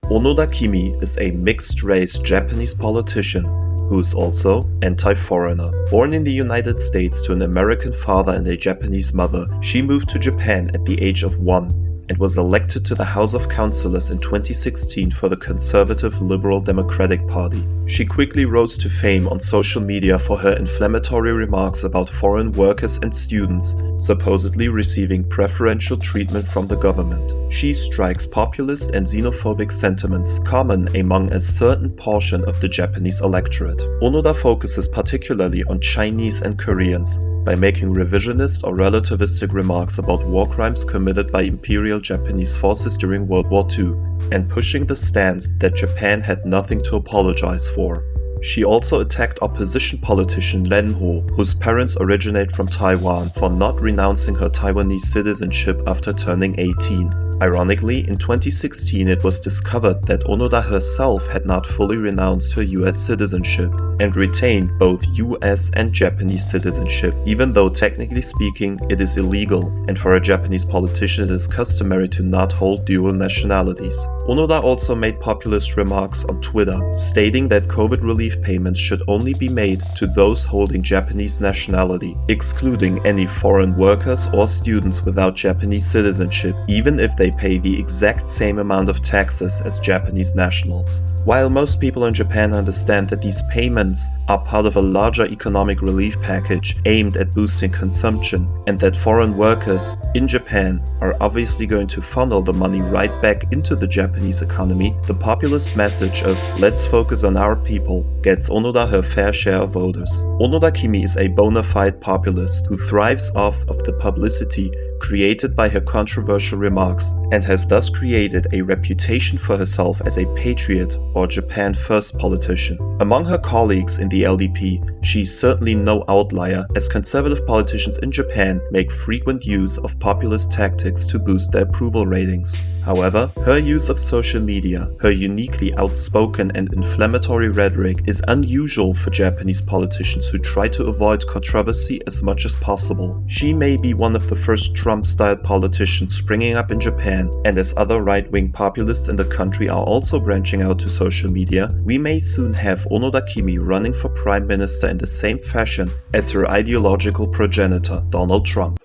Onoda Kimi is a mixed-race Japanese politician who is also anti-foreigner. Born in the United States to an American father and a Japanese mother, she moved to Japan at the age of 1 and was elected to the House of Councillors in 2016 for the conservative Liberal Democratic Party. She quickly rose to fame on social media for her inflammatory remarks about foreign workers and students supposedly receiving preferential treatment from the government. She strikes populist and xenophobic sentiments common among a certain portion of the Japanese electorate. Onoda focuses particularly on Chinese and Koreans by making revisionist or relativistic remarks about war crimes committed by Imperial Japanese forces during World War II, and pushing the stance that Japan had nothing to apologize for. She also attacked opposition politician Ren Ho, whose parents originate from Taiwan, for not renouncing her Taiwanese citizenship after turning 18. Ironically, in 2016 it was discovered that Onoda herself had not fully renounced her US citizenship and retained both US and Japanese citizenship, even though technically speaking it is illegal, and for a Japanese politician it is customary to not hold dual nationalities. Onoda also made populist remarks on Twitter, stating that COVID relief payments should only be made to those holding Japanese nationality, excluding any foreign workers or students without Japanese citizenship, even if they pay the exact same amount of taxes as Japanese nationals. While most people in Japan understand that these payments are part of a larger economic relief package aimed at boosting consumption, and that foreign workers in Japan are obviously going to funnel the money right back into the Japanese economy, the populist message of "let's focus on our people" gets Onoda her fair share of voters. Onoda Kimi is a bona fide populist who thrives off of the publicity created by her controversial remarks, and has thus created a reputation for herself as a patriot or Japan First politician. Among her colleagues in the LDP, she is certainly no outlier, as conservative politicians in Japan make frequent use of populist tactics to boost their approval ratings. However, her use of social media, her uniquely outspoken and inflammatory rhetoric is unusual for Japanese politicians who try to avoid controversy as much as possible. She may be one of the first Trump-style politicians springing up in Japan, and as other right-wing populists in the country are also branching out to social media, we may soon have Onoda Kimi running for prime minister in the same fashion as her ideological progenitor, Donald Trump.